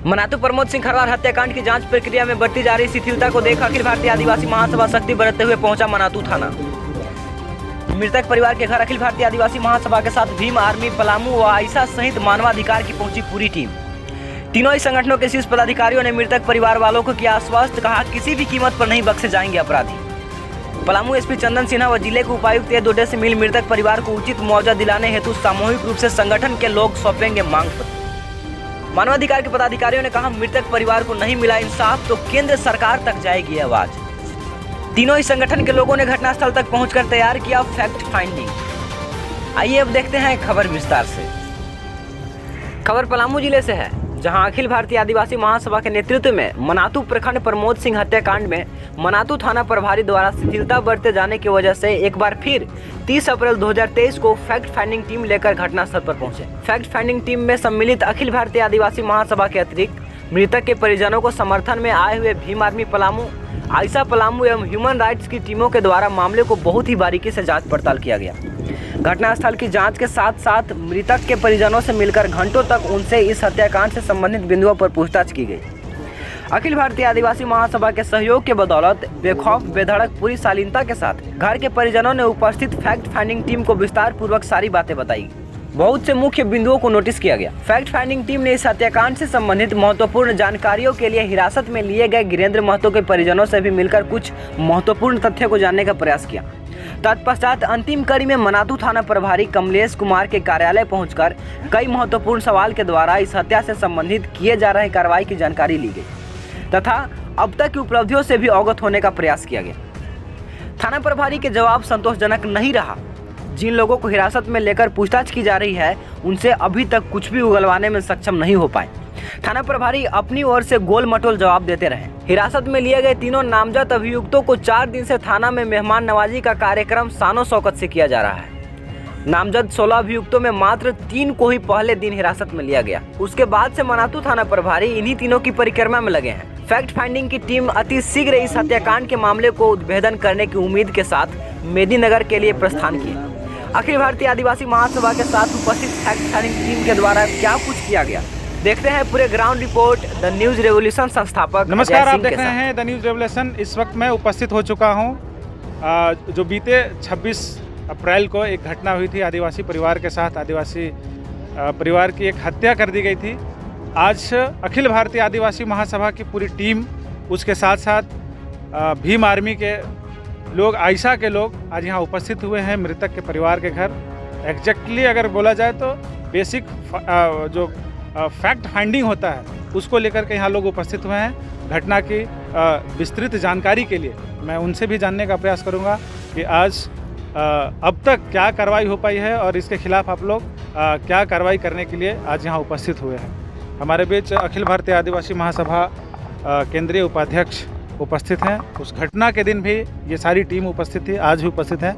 मनातू प्रमोद सिंह खरवार हत्याकांड की जांच प्रक्रिया में बढ़ती जा रही शिथिलता को देख अखिल भारतीय आदिवासी महासभा सख्ती बरतते हुए पहुंचा मनातू थाना। मृतक परिवार के घर अखिल भारतीय आदिवासी महासभा के साथ भीम आर्मी पलामू व आइसा सहित मानवाधिकार की पहुंची पूरी टीम। तीनों ही संगठनों के शीर्ष पदाधिकारियों ने मृतक परिवार वालों को किया आश्वस्त, कहा किसी भी कीमत पर नहीं बख्शे जाएंगे अपराधी। पलामू एसपी चंदन सिन्हा व जिले के उपायुक्त ए दोडे से मिल मृतक परिवार को उचित मुआवजा दिलाने हेतु सामूहिक रूप से संगठन के लोग सौंपेंगे मांग पत्र। मानवाधिकार के पदाधिकारियों ने कहा मृतक परिवार को नहीं मिला इंसाफ तो केंद्र सरकार तक जाएगी आवाज। तीनों ही संगठन के लोगों ने घटनास्थल तक पहुंचकर तैयार किया फैक्ट फाइंडिंग। आइए अब देखते हैं खबर विस्तार से। खबर पलामू जिले से है, जहां अखिल भारतीय आदिवासी महासभा के नेतृत्व में मनातू प्रखंड प्रमोद सिंह हत्याकांड में मनातू थाना प्रभारी द्वारा शिथिलता बरते जाने की वजह से एक बार फिर 30 अप्रैल 2023 को फैक्ट फाइंडिंग टीम लेकर घटनास्थल पर पहुंचे। फैक्ट फाइंडिंग टीम में सम्मिलित अखिल भारतीय आदिवासी महासभा के अतिरिक्त मृतक के परिजनों को समर्थन में आए हुए भीम आर्मी पलामू, आइसा पलामू एवं ह्यूमन राइट्स की टीमों के द्वारा मामले को बहुत ही बारीकी से जांच पड़ताल किया गया। घटनास्थल की जांच के साथ साथ मृतक के परिजनों से मिलकर घंटों तक उनसे इस हत्याकांड से संबंधित बिंदुओं पर पूछताछ की गई। अखिल भारतीय आदिवासी महासभा के सहयोग के बदौलत बेखौफ बेधड़क पूरी शालीनता के साथ घर के परिजनों ने उपस्थित फैक्ट फाइंडिंग टीम को विस्तार पूर्वक सारी बातें बताई। बहुत से मुख्य बिंदुओं को नोटिस किया गया। फैक्ट फाइंडिंग टीम ने इस हत्याकांड से संबंधित महत्वपूर्ण जानकारियों के लिए हिरासत में लिए गए गिरेंद्र महतो के परिजनों से भी मिलकर कुछ महत्वपूर्ण तथ्य को जानने का प्रयास किया। तत्पश्चात अंतिम कड़ी में मनातू थाना प्रभारी कमलेश कुमार के कार्यालय पहुंचकर कई महत्वपूर्ण सवाल के द्वारा इस हत्या से संबंधित किए जा रहे कार्रवाई की जानकारी ली गई तथा अब तक की उपलब्धियों से भी अवगत होने का प्रयास किया गया। थाना प्रभारी के जवाब संतोषजनक नहीं रहा। जिन लोगों को हिरासत में लेकर पूछताछ की जा रही है उनसे अभी तक कुछ भी उगलवाने में सक्षम नहीं हो पाए। थाना प्रभारी अपनी ओर से गोल मटोल जवाब देते रहे। हिरासत में लिए गए तीनों नामजद अभियुक्तों को 4 दिन से थाना में मेहमान नवाजी का कार्यक्रम शानो शौकत से किया जा रहा है। नामजद 16 अभियुक्तों में मात्र 3 को ही पहले दिन हिरासत में लिया गया। उसके बाद से मनातू थाना प्रभारी इन्हीं तीनों की परिक्रमा में लगे हैं। फैक्ट फाइंडिंग की टीम अति शीघ्र इस हत्याकांड के मामले को उद्भेदन करने की उम्मीद के साथ मेदिनीनगर के लिए प्रस्थान किए। अखिल भारतीय आदिवासी महासभा के साथ उपस्थित फैक्ट फाइंडिंग टीम के द्वारा क्या कुछ किया गया, देखते हैं पूरे ground report. The news revolution संस्थापक नमस्कार, आप देख रहे हैं द न्यूज रेवोल्यूशन। इस वक्त मैं उपस्थित हो चुका हूं जो बीते 26 अप्रैल को एक घटना हुई थी आदिवासी परिवार के साथ। आदिवासी परिवार की एक हत्या कर दी गई थी। आज अखिल भारतीय आदिवासी महासभा की पूरी टीम, उसके साथ साथ भीम आर्मी के लोग, आइसा के लोग आज यहाँ उपस्थित हुए हैं मृतक के परिवार के घर। एग्जैक्टली अगर बोला जाए तो बेसिक जो फैक्ट फाइंडिंग होता है उसको लेकर के यहाँ लोग उपस्थित हुए हैं। घटना की विस्तृत जानकारी के लिए मैं उनसे भी जानने का प्रयास करूँगा कि आज अब तक क्या कार्रवाई हो पाई है और इसके खिलाफ आप लोग क्या कार्रवाई करने के लिए आज यहाँ उपस्थित हुए हैं। हमारे बीच अखिल भारतीय आदिवासी महासभा केंद्रीय उपाध्यक्ष उपस्थित हैं। उस घटना के दिन भी ये सारी टीम उपस्थित थी, आज भी उपस्थित है।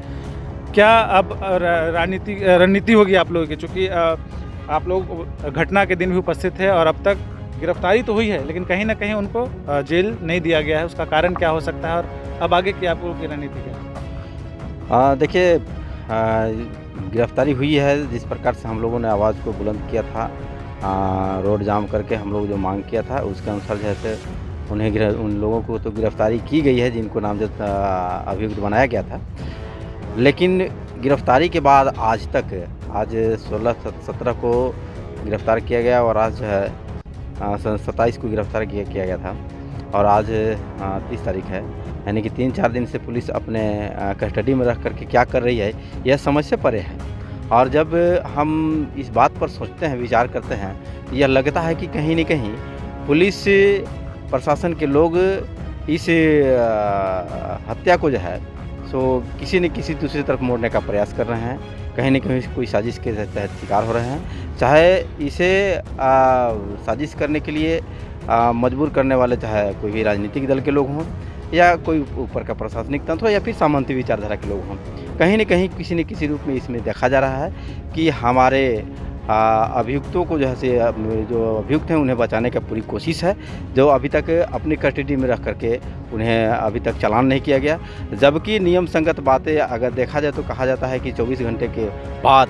क्या अब रणनीति होगी आप लोगों की, चूँकि आप लोग घटना के दिन भी उपस्थित थे और अब तक गिरफ्तारी तो हुई है लेकिन कहीं ना कहीं उनको जेल नहीं दिया गया है, उसका कारण क्या हो सकता है और अब आगे की आप लोगों की रणनीति क्या है? देखिए, गिरफ्तारी हुई है। जिस प्रकार से हम लोगों ने आवाज़ को बुलंद किया था, रोड जाम करके हम लोग जो मांग किया था उसके अनुसार जैसे उन लोगों को तो गिरफ्तारी की गई है जिनको नामजद अभियुक्त बनाया गया था। लेकिन गिरफ्तारी के बाद आज 16-17 को गिरफ्तार किया गया और आज जो है 27 को गिरफ्तार किया गया था और आज 30 तारीख है। यानी कि 3-4 दिन से पुलिस अपने कस्टडी में रख करके क्या कर रही है यह समझ से परे है। और जब हम इस बात पर सोचते हैं, विचार करते हैं, यह लगता है कि कहीं न कहीं पुलिस प्रशासन के लोग इस हत्या को जो है सो किसी न किसी दूसरी तरफ मोड़ने का प्रयास कर रहे हैं। कहीं न कहीं कोई साजिश के तहत शिकार हो रहे हैं। चाहे इसे साजिश करने के लिए मजबूर करने वाले चाहे कोई भी राजनीतिक दल के लोग हों या कोई ऊपर का प्रशासनिक तंत्र हो या फिर सामंती विचारधारा के लोग हों, कहीं न कहीं किसी न किसी रूप में इसमें देखा जा रहा है कि हमारे अभियुक्तों को जो अभियुक्त हैं उन्हें बचाने की पूरी कोशिश है, जो अभी तक अपनी कस्टडी में रख करके उन्हें अभी तक चालान नहीं किया गया। जबकि नियम संगत बातें अगर देखा जाए तो कहा जाता है कि 24 घंटे के बाद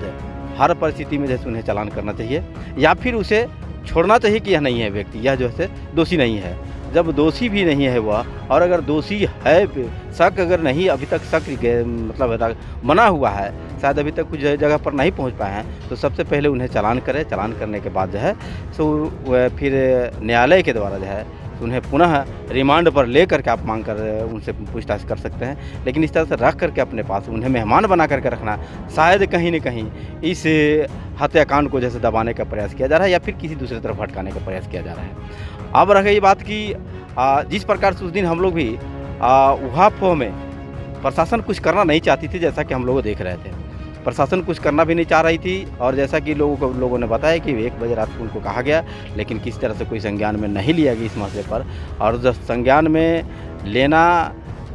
हर परिस्थिति में जैसे उन्हें चालान करना चाहिए या फिर उसे छोड़ना चाहिए कि यह नहीं है व्यक्ति, यह जो है दोषी नहीं है। जब दोषी भी नहीं है वह, और अगर दोषी है, शक अगर नहीं अभी तक शक मतलब बना हुआ है, शायद अभी तक कुछ जगह पर नहीं पहुंच पाए हैं, तो सबसे पहले उन्हें चालान करें। चालान करने के बाद जो है सो फिर न्यायालय के द्वारा जो है उन्हें पुनः रिमांड पर ले करके आप मांग कर उनसे पूछताछ कर सकते हैं। लेकिन इस तरह से रख करके अपने पास उन्हें मेहमान बना करके रखना, शायद कहीं न कहीं इस हत्याकांड को जैसे दबाने का प्रयास किया जा रहा है या फिर किसी दूसरी तरफ भटकाने का प्रयास किया जा रहा है। अब रह गई बात कि जिस प्रकार से उस दिन हम लोग भी उहापोह में प्रशासन कुछ करना नहीं चाहती थी, जैसा कि हम लोग देख रहे थे। प्रशासन कुछ करना भी नहीं चाह रही थी, और जैसा कि लोगों ने बताया कि 1 बजे रात को उनको कहा गया, लेकिन किसी तरह से कोई संज्ञान में नहीं लिया गया इस मसले पर। और जब संज्ञान में लेना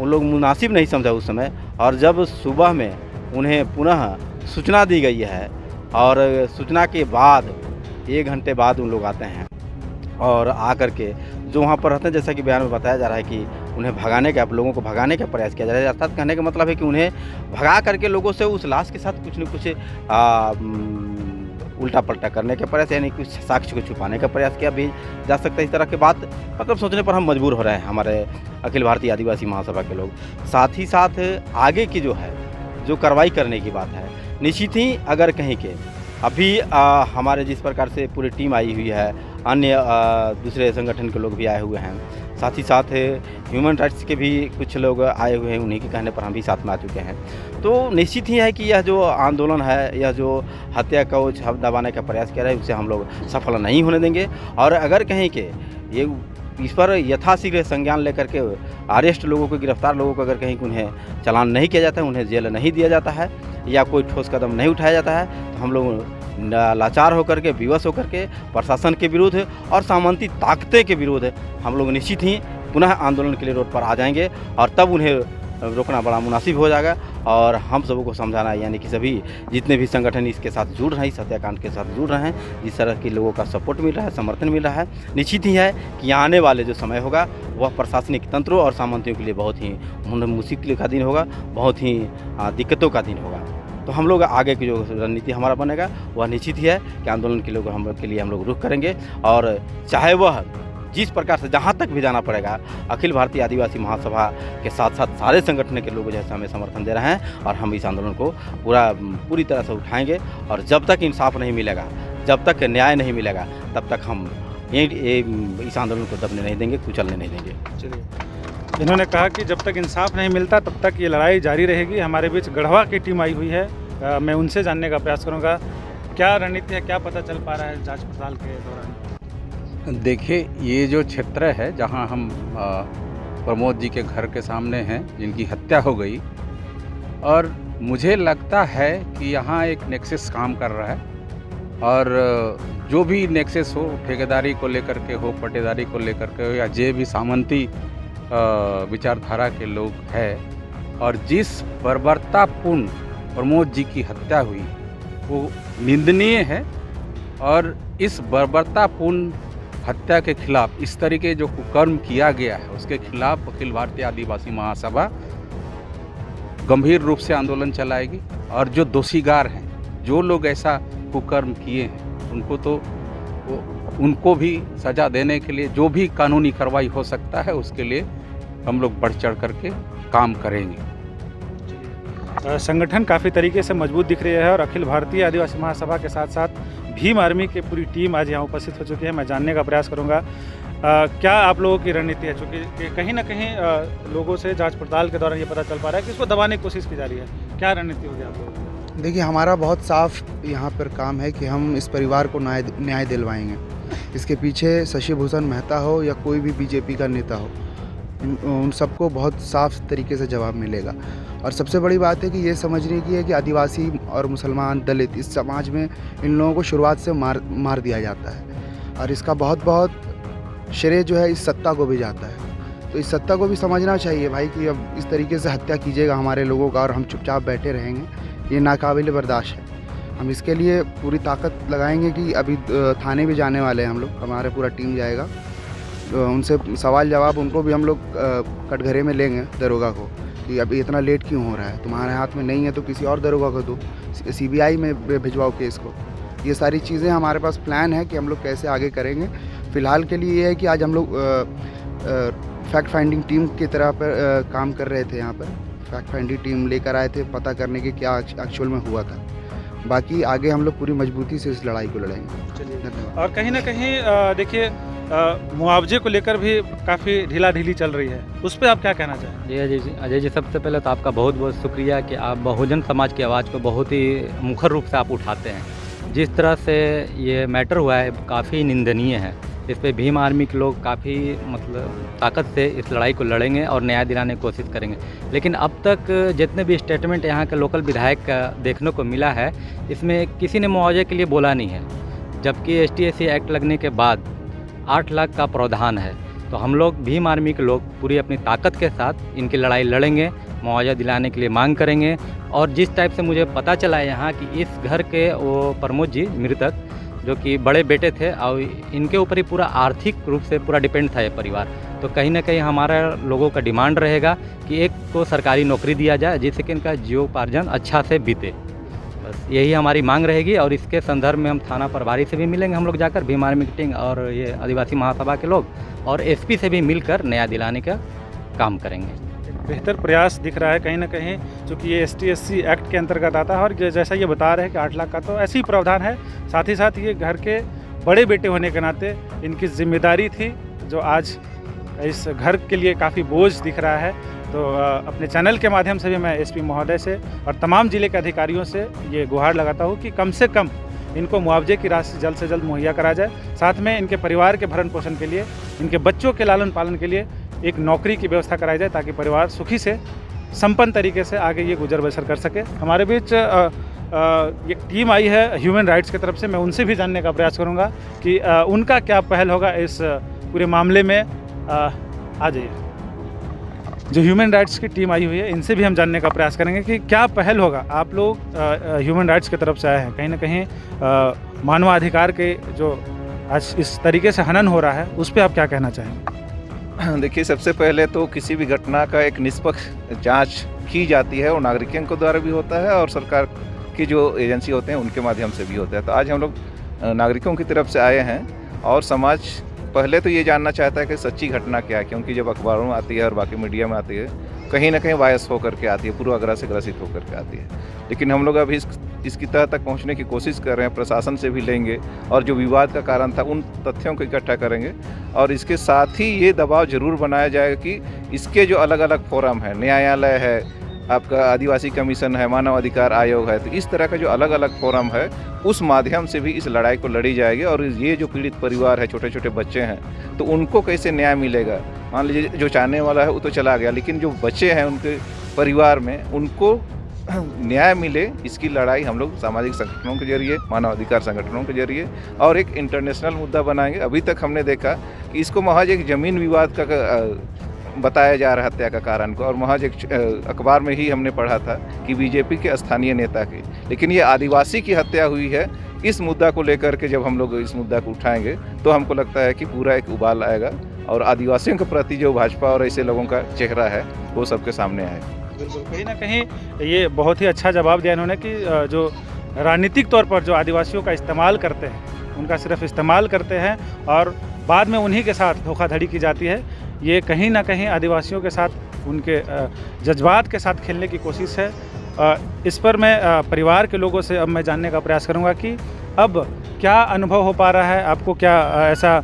उन लोग मुनासिब नहीं समझा उस समय, और जब सुबह में उन्हें पुनः सूचना दी गई है, और सूचना के बाद 1 घंटे बाद उन लोग आते हैं और आकर के जो वहाँ पर रहते हैं, जैसा कि बयान में बताया जा रहा है कि उन्हें भगाने का, लोगों को भगाने का प्रयास किया जा रहा है। अर्थात कहने का मतलब है कि उन्हें भगा करके लोगों से उस लाश के साथ कुछ न कुछ उल्टा पलटा करने का प्रयास, यानी कुछ साक्ष्य को छुपाने का प्रयास किया भी जा सकता है। इस तरह की बात मतलब सोचने पर हम मजबूर हो रहे हैं, हमारे अखिल भारतीय आदिवासी महासभा के लोग। साथ ही साथ आगे की जो कार्रवाई करने की बात है, निश्चित ही अगर कहीं के अभी हमारे जिस प्रकार से पूरी टीम आई हुई है, अन्य दूसरे संगठन के लोग भी आए हुए हैं, साथ ही साथ ह्यूमन राइट्स के भी कुछ लोग आए हुए हैं, उन्हीं के कहने पर हम भी साथ में आ चुके हैं। तो निश्चित ही है कि यह जो आंदोलन है, यह जो हत्या को दबाने का प्रयास किया है, उसे हम लोग सफल नहीं होने देंगे। और अगर कहीं के ये इस पर यथाशीघ्र संज्ञान लेकर के अरेस्ट लोगों को, गिरफ्तार लोगों को अगर कहीं उन्हें चालान नहीं किया जाता है, उन्हें जेल नहीं दिया जाता है या कोई ठोस कदम नहीं उठाया जाता है, तो हम लोग लाचार होकर के, विवश होकर के प्रशासन के विरुद्ध और सामंती ताकतें के विरुद्ध हम लोग निश्चित ही पुनः आंदोलन के लिए रोड पर आ जाएंगे, और तब उन्हें रोकना बड़ा मुनासिब हो जाएगा। और हम सबों को समझाना, यानी कि सभी जितने भी संगठन इसके साथ जुड़ रहे हैं, इस हत्याकांड के साथ जुड़ रहे हैं, जिस तरह के लोगों का सपोर्ट मिल रहा है, समर्थन मिल रहा है, निश्चित ही है कि आने वाले जो समय होगा वह प्रशासनिक तंत्रों और सामंतियों के लिए बहुत ही मुश्किल का दिन होगा, बहुत ही दिक्कतों का दिन होगा। तो हम लोग आगे की जो रणनीति हमारा बनेगा वह निश्चित ही है कि आंदोलन के लोग के लिए हम लोग रुख करेंगे, और चाहे वह जिस प्रकार से जहाँ तक भी जाना पड़ेगा, अखिल भारतीय आदिवासी महासभा के साथ साथ सारे संगठन के लोग जैसे हमें समर्थन दे रहे हैं, और हम इस आंदोलन को पूरी तरह से उठाएंगे। और जब तक इंसाफ नहीं मिलेगा, जब तक न्याय नहीं मिलेगा, तब तक हम इस आंदोलन को दबने नहीं देंगे, कुचलने नहीं देंगे। चलिए, इन्होंने कहा कि जब तक इंसाफ नहीं मिलता तब तक ये लड़ाई जारी रहेगी। हमारे बीच गढ़वा की टीम आई हुई है, मैं उनसे जानने का प्रयास करूँगा क्या रणनीति है, क्या पता चल पा रहा है जांच पड़ताल के दौरान। देखिए, ये जो क्षेत्र है जहां हम प्रमोद जी के घर के सामने हैं, जिनकी हत्या हो गई, और मुझे लगता है कि यहाँ एक नेक्सस काम कर रहा है, और जो भी नेक्सस हो, ठेकेदारी को लेकर के हो, पट्टेदारी को लेकर के हो, या जे भी सामंती विचारधारा के लोग हैं, और जिस बर्बरतापूर्ण प्रमोद जी की हत्या हुई वो निंदनीय है। और इस बर्बरतापूर्ण हत्या के खिलाफ, इस तरीके जो कुकर्म किया गया है, उसके खिलाफ अखिल भारतीय आदिवासी महासभा गंभीर रूप से आंदोलन चलाएगी। और जो दोषीगार हैं, जो लोग ऐसा कुकर्म किए हैं, उनको भी सज़ा देने के लिए जो भी कानूनी कार्रवाई हो सकता है, उसके लिए हम लोग बढ़ चढ़ करके काम करेंगे। संगठन काफ़ी तरीके से मजबूत दिख रही है, और अखिल भारतीय आदिवासी महासभा के साथ साथ भीम आर्मी की पूरी टीम आज यहाँ उपस्थित हो चुकी है। मैं जानने का प्रयास करूँगा क्या आप लोगों की रणनीति है, चूँकि कहीं ना कहीं लोगों से जांच पड़ताल के दौरान ये पता चल पा रहा है कि इसको दबाने की कोशिश की जा रही है, क्या रणनीति होगी आप लोगों की? देखिए, हमारा बहुत साफ यहाँ पर काम है कि हम इस परिवार को न्याय दिलवाएंगे। इसके पीछे शशि भूषण मेहता हो या कोई भी बीजेपी का नेता हो, उन सबको बहुत साफ तरीके से जवाब मिलेगा। और सबसे बड़ी बात है कि ये समझने की है कि आदिवासी और मुसलमान, दलित, इस समाज में इन लोगों को शुरुआत से मार दिया जाता है, और इसका बहुत श्रेय जो है इस सत्ता को भी जाता है। तो इस सत्ता को भी समझना चाहिए भाई कि अब इस तरीके से हत्या कीजिएगा हमारे लोगों का और हम चुपचाप बैठे रहेंगे, ये नाकाबिल बर्दाश्त है। हम इसके लिए पूरी ताकत लगाएंगे कि अभी थाने भी जाने वाले हैं हम लोग, हमारा पूरा टीम जाएगा, उनसे सवाल जवाब उनको भी हम लोग कटघरे में लेंगे, दरोगा को, कि अभी इतना लेट क्यों हो रहा है, तुम्हारे हाथ में नहीं है तो किसी और दरोगा को दो, CBI में भिजवाओ केस को। ये सारी चीज़ें हमारे पास प्लान है कि हम लोग कैसे आगे करेंगे। फ़िलहाल के लिए ये है कि आज हम लोग फैक्ट फाइंडिंग टीम की तरह पर काम कर रहे थे। यहाँ पर फैक्ट फाइंडिंग टीम लेकर आए थे पता करने के क्या एक्चुअल में हुआ था। बाकी आगे हम लोग पूरी मजबूती से इस लड़ाई को लड़ेंगे। धन्यवाद। और कहीं ना कहीं देखिए मुआवजे को लेकर भी काफ़ी ढीला ढीली चल रही है, उस पर आप क्या कहना चाहेंगे? जी अजय जी, सबसे पहले तो आपका बहुत बहुत शुक्रिया कि आप बहुजन समाज की आवाज़ को बहुत ही मुखर रूप से आप उठाते हैं। जिस तरह से ये मैटर हुआ है काफ़ी निंदनीय है। इस पे भीम आर्मी के लोग काफ़ी मतलब ताकत से इस लड़ाई को लड़ेंगे और न्याय दिलाने की कोशिश करेंगे। लेकिन अब तक जितने भी स्टेटमेंट यहाँ के लोकल विधायक का देखने को मिला है, इसमें किसी ने मुआवजे के लिए बोला नहीं है, जबकि ST/SC एक्ट लगने के बाद 8 लाख का प्रावधान है। तो हम लोग भीम आर्मी के लोग पूरी अपनी ताकत के साथ इनकी लड़ाई लड़ेंगे, मुआवजा दिलाने के लिए मांग करेंगे। और जिस टाइप से मुझे पता चला है यहाँ कि इस घर के वो प्रमोद जी मृतक जो कि बड़े बेटे थे और इनके ऊपर ही पूरा आर्थिक रूप से पूरा डिपेंड था ये परिवार। तो कहीं ना कहीं हमारा लोगों का डिमांड रहेगा कि एक को सरकारी नौकरी दिया जाए जिससे कि इनका जीवोपार्जन अच्छा से बीते। बस यही हमारी मांग रहेगी। और इसके संदर्भ में हम थाना प्रभारी से भी मिलेंगे, हम लोग जाकर भीम आर्मी मीटिंग और ये आदिवासी महासभा के लोग और SP से भी मिलकर न्याय दिलाने का काम करेंगे। बेहतर प्रयास दिख रहा है कहीं ना कहीं, चूँकि ये ST/SC एक्ट के अंतर्गत आता है और जैसा ये बता रहे हैं कि 8 लाख का तो ऐसे ही प्रावधान है। साथ ही साथ ये घर के बड़े बेटे होने के नाते इनकी जिम्मेदारी थी जो आज इस घर के लिए काफ़ी बोझ दिख रहा है। तो अपने चैनल के माध्यम से भी मैं SP महोदय से और तमाम ज़िले के अधिकारियों से ये गुहार लगाता हूँ कि कम से कम इनको मुआवजे की राशि जल्द से जल्द मुहैया करा जाए। साथ में इनके परिवार के भरण पोषण के लिए, इनके बच्चों के लालन पालन के लिए एक नौकरी की व्यवस्था कराई जाए ताकि परिवार सुखी से संपन्न तरीके से आगे ये गुजर बसर कर सके। हमारे बीच एक टीम आई है ह्यूमन राइट्स की तरफ से, मैं उनसे भी जानने का प्रयास करूँगा कि उनका क्या पहल होगा इस पूरे मामले में। आ जाइए, जो ह्यूमन राइट्स की टीम आई हुई है इनसे भी हम जानने का प्रयास करेंगे कि क्या पहल होगा। आप लोग ह्यूमन राइट्स की तरफ से आए हैं, कहीं ना कहीं मानवाधिकार के जो आज इस तरीके से हनन हो रहा है उस पर आप क्या कहना चाहेंगे? देखिए, सबसे पहले तो किसी भी घटना का एक निष्पक्ष जांच की जाती है और नागरिकों के द्वारा भी होता है और सरकार की जो एजेंसी होते हैं उनके माध्यम से भी होता है। तो आज हम लोग नागरिकों की तरफ से आए हैं और समाज पहले तो ये जानना चाहता है कि सच्ची घटना क्या है, क्योंकि जब अखबारों में आती है और बाकी मीडिया में आती है कहीं ना कहीं वायस होकर के आती है, पूर्वाग्रह से ग्रसित होकर के आती है। लेकिन हम लोग अभी इसकी तह तक पहुंचने की कोशिश कर रहे हैं, प्रशासन से भी लेंगे और जो विवाद का कारण था उन तथ्यों को इकट्ठा करेंगे। और इसके साथ ही ये दबाव जरूर बनाया जाएगा कि इसके जो अलग अलग फोरम है, न्यायालय है, आपका आदिवासी कमीशन है, मानव अधिकार आयोग है, तो इस तरह का जो अलग अलग फोरम है उस माध्यम से भी इस लड़ाई को लड़ी जाएगी। और ये जो पीड़ित परिवार है, छोटे छोटे बच्चे हैं, तो उनको कैसे न्याय मिलेगा। मान लीजिए जो चाहने वाला है वो तो चला गया, लेकिन जो बच्चे हैं उनके परिवार में उनको न्याय मिले, इसकी लड़ाई हम लोग सामाजिक संगठनों के जरिए, मानव अधिकार संगठनों के जरिए और एक इंटरनेशनल मुद्दा बनाएंगे। अभी तक हमने देखा कि इसको महज एक ज़मीन विवाद का बताया जा रहा है हत्या का कारण को, और महज एक अखबार में ही हमने पढ़ा था कि BJP के स्थानीय नेता की, लेकिन ये आदिवासी की हत्या हुई है। इस मुद्दा को लेकर के जब हम लोग इस मुद्दा को उठाएंगे तो हमको लगता है कि पूरा एक उबाल आएगा और आदिवासियों के प्रति जो भाजपा और ऐसे लोगों का चेहरा है वो सबके सामने आएगा। बिल्कुल, कहीं ना कहीं ये बहुत ही अच्छा जवाब दिया इन्होंने कि जो राजनीतिक तौर पर जो आदिवासियों का इस्तेमाल करते हैं, उनका सिर्फ इस्तेमाल करते हैं और बाद में उन्हीं के साथ धोखाधड़ी की जाती है। ये कहीं ना कहीं आदिवासियों के साथ उनके जज्बात के साथ खेलने की कोशिश है। इस पर मैं परिवार के लोगों से अब मैं जानने का प्रयास करूंगा कि अब क्या अनुभव हो पा रहा है, आपको क्या ऐसा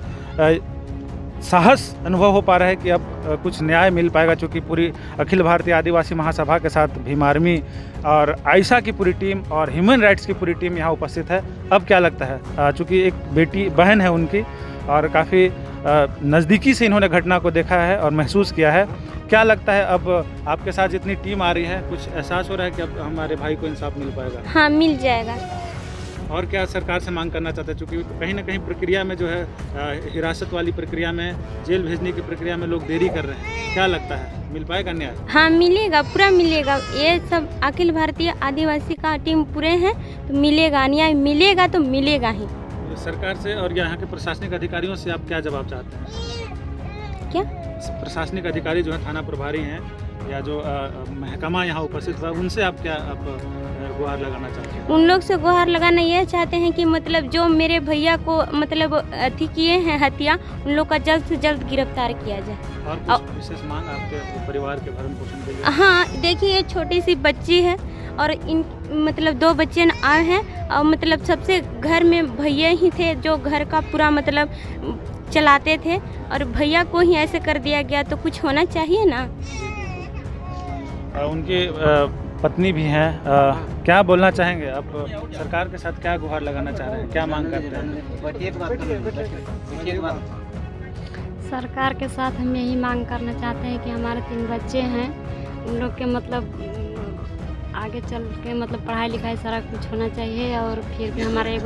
साहस अनुभव हो पा रहा है कि अब कुछ न्याय मिल पाएगा, चूँकि पूरी अखिल भारतीय आदिवासी महासभा के साथ भीम आर्मी और आयशा की पूरी टीम और ह्यूमन राइट्स की पूरी टीम यहाँ उपस्थित है। अब क्या लगता है, चूँकि एक बेटी बहन है उनकी और काफ़ी नज़दीकी से इन्होंने घटना को देखा है और महसूस किया है, क्या लगता है अब आपके साथ जितनी टीम आ रही है कुछ एहसास हो रहा है कि अब हमारे भाई को इंसाफ मिल पाएगा? हाँ, मिल जाएगा। और क्या सरकार से मांग करना चाहते हैं, चूँकि कहीं ना कहीं प्रक्रिया में जो है हिरासत वाली प्रक्रिया में, जेल भेजने की प्रक्रिया में लोग देरी कर रहे हैं, क्या लगता है मिल पाएगा न्याय? हाँ, मिलेगा, पूरा मिलेगा। ये सब अखिल भारतीय आदिवासी का टीम पूरे हैं तो मिलेगा, न्याय मिलेगा तो मिलेगा ही। सरकार से और यहाँ के प्रशासनिक अधिकारियों से आप क्या जवाब चाहते हैं? क्या प्रशासनिक अधिकारी जो है थाना प्रभारी हैं, या जो महकमा यहाँ उपस्थित हुआ उनसे आप क्या गुहार लगाना चाहते हैं? उन लोग से गुहार लगाना ये चाहते हैं कि मतलब जो मेरे भैया को मतलब अथी किए हैं हत्या, उन लोग का जल्द से जल्द गिरफ्तार किया जाए। और कुछ विशेष मांग आपके परिवार के भरण पोषण के लिए? हाँ, देखिए ये छोटी सी बच्ची है और इन मतलब 2 बच्चे आए हैं और मतलब सबसे घर में भैया ही थे जो घर का पूरा मतलब चलाते थे, और भैया को ही ऐसे कर दिया गया तो कुछ होना चाहिए ना। उनकी पत्नी भी हैं, क्या बोलना चाहेंगे आप? सरकार के साथ क्या गुहार लगाना चाह रहे हैं, क्या मांग करते हैं? सरकार के साथ हम यही मांग करना चाहते हैं कि हमारे 3 बच्चे हैं, उन लोग के मतलब आगे चल के मतलब पढ़ाई लिखाई सारा कुछ होना चाहिए, और फिर भी हमारा एक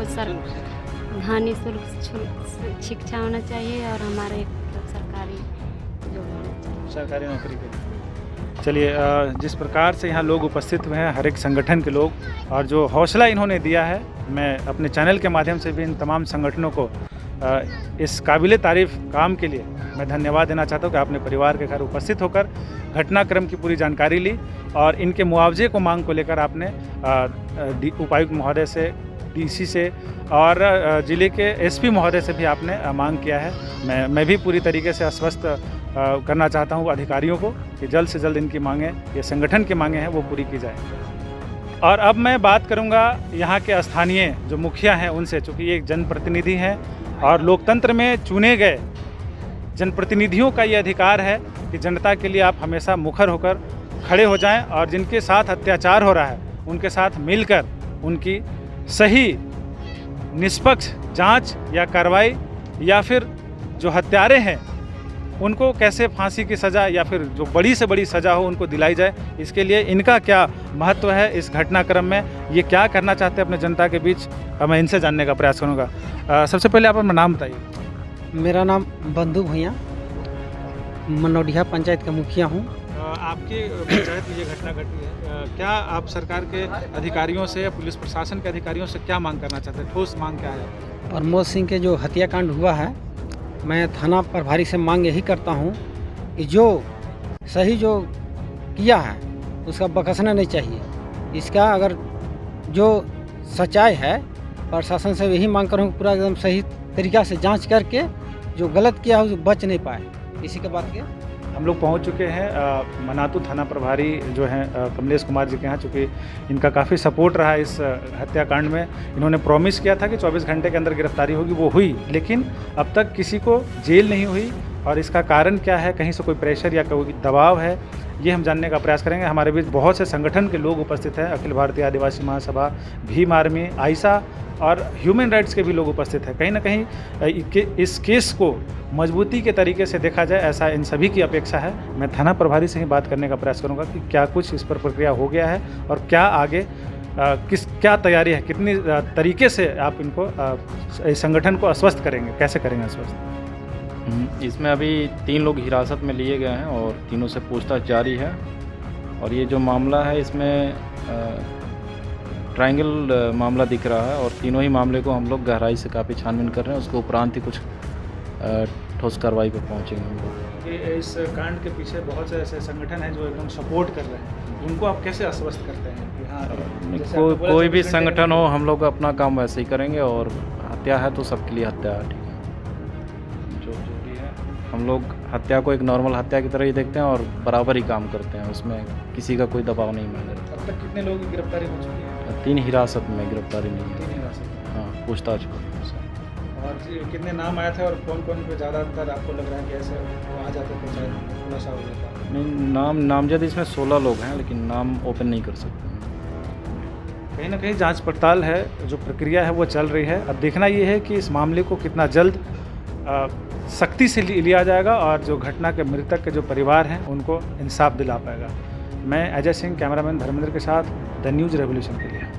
धानी शुल्क शिक्षा होना चाहिए, और हमारे सरकारी जो सरकारी नौकरी के लिए। चलिए, जिस प्रकार से यहाँ लोग उपस्थित हुए हैं, हर एक संगठन के लोग, और जो हौसला इन्होंने दिया है, मैं अपने चैनल के माध्यम से भी इन तमाम संगठनों को इस काबिले तारीफ काम के लिए मैं धन्यवाद देना चाहता हूँ कि आपने परिवार के घर उपस्थित होकर घटनाक्रम की पूरी जानकारी ली, और इनके मुआवजे को मांग को लेकर आपने उपायुक्त महोदय से, डीसी से और ज़िले के एसपी महोदय से भी आपने मांग किया है। मैं भी पूरी तरीके से आश्वस्त करना चाहता हूँ अधिकारियों को कि जल्द से जल्द इनकी मांगें, ये संगठन की मांगें हैं, वो पूरी की जाए। और अब मैं बात करूँगा यहाँ के स्थानीय जो मुखिया हैं उनसे, चूँकि ये एक जनप्रतिनिधि हैं और लोकतंत्र में चुने गए जनप्रतिनिधियों का ये अधिकार है कि जनता के लिए आप हमेशा मुखर होकर खड़े हो जाएं, और जिनके साथ अत्याचार हो रहा है उनके साथ मिलकर उनकी सही निष्पक्ष जांच या कार्रवाई, या फिर जो हत्यारे हैं उनको कैसे फांसी की सज़ा या फिर जो बड़ी से बड़ी सज़ा हो उनको दिलाई जाए। इसके लिए इनका क्या महत्व है इस घटनाक्रम में, ये क्या करना चाहते हैं अपने जनता के बीच, मैं इनसे जानने का प्रयास करूँगा। सबसे पहले आप अपना नाम बताइए। मेरा नाम बंधु भैया, मनोडिया पंचायत का मुखिया हूँ। आपकी पंचायत में ये घटना घटी है, क्या आप सरकार के अधिकारियों से या पुलिस प्रशासन के अधिकारियों से क्या मांग करना चाहते हैं? ठोस मांग क्या है? प्रमोद सिंह के जो हत्याकांड हुआ है, मैं थाना प्रभारी से मांग यही करता हूँ कि जो सही जो किया है उसका बख्शना नहीं चाहिए। इसका अगर जो सच्चाई है, प्रशासन से यही मांग करूँ पूरा एकदम सही तरीक़ा से जांच करके जो गलत किया है बच नहीं पाए। इसी के बाद के हम लोग पहुंच चुके हैं मनातू थाना प्रभारी जो हैं कमलेश कुमार जी के यहाँ, चूँकि इनका काफ़ी सपोर्ट रहा इस हत्याकांड में। इन्होंने प्रॉमिस किया था कि 24 घंटे के अंदर गिरफ्तारी होगी, वो हुई, लेकिन अब तक किसी को जेल नहीं हुई। और इसका कारण क्या है, कहीं से कोई प्रेशर या कोई दबाव है, ये हम जानने का प्रयास करेंगे। हमारे बीच बहुत से संगठन के लोग उपस्थित हैं, अखिल भारतीय आदिवासी महासभा, भीम आर्मी, आइसा और ह्यूमन राइट्स के भी लोग उपस्थित हैं। कहीं ना कहीं इस केस को मजबूती के तरीके से देखा जाए, ऐसा इन सभी की अपेक्षा है। मैं थाना प्रभारी से ही बात करने का प्रयास करूंगा कि क्या कुछ इस पर प्रक्रिया हो गया है और क्या आगे क्या तैयारी है, कितनी तरीके से आप इनको इस संगठन को आश्वस्त करेंगे, कैसे करेंगे आश्वस्त? इसमें अभी 3 लोग हिरासत में लिए गए हैं और तीनों से पूछताछ जारी है। और ये जो मामला है इसमें ट्रायंगल मामला दिख रहा है, और तीनों ही मामले को हम लोग गहराई से काफ़ी छानबीन कर रहे हैं। उसके उपरांत ही कुछ ठोस कार्रवाई पर पहुँचेंगे हम लोग। इस कांड के पीछे बहुत से ऐसे संगठन हैं जो एकदम सपोर्ट कर रहे हैं, उनको आप कैसे आश्वस्त करते हैं कि हाँ कोई भी संगठन हो, हम लोग अपना काम वैसे ही करेंगे, और हत्या है तो सबके लिए हत्या है, ठीक है। जो भी है हम लोग हत्या को एक नॉर्मल हत्या की तरह ही देखते हैं और बराबर ही काम करते हैं, उसमें किसी का कोई दबाव नहीं मांगते। अब तक कितने लोगों की गिरफ्तारी हो चुकी है? 3 हिरासत में, गिरफ्तारी नहीं है। 3 हिरासत। हाँ, पूछताछ को। और कितने नाम आए थे और कौन कौन पे ज़्यादातर आपको लग रहा है कि ऐसे वो आ जाते तो शायद खुलासा हो जाता? नहीं, नामजद इसमें 16 लोग हैं, लेकिन नाम ओपन नहीं कर सकते। कहीं ना कहीं जांच पड़ताल है, जो प्रक्रिया है वो चल रही है। अब देखना ये है कि इस मामले को कितना जल्द सख्ती से लिया जाएगा और जो घटना के मृतक के जो परिवार हैं उनको इंसाफ दिला पाएगा। मैं अजय सिंह, कैमरामैन धर्मेंद्र के साथ द न्यूज़ रेवोल्यूशन के लिए।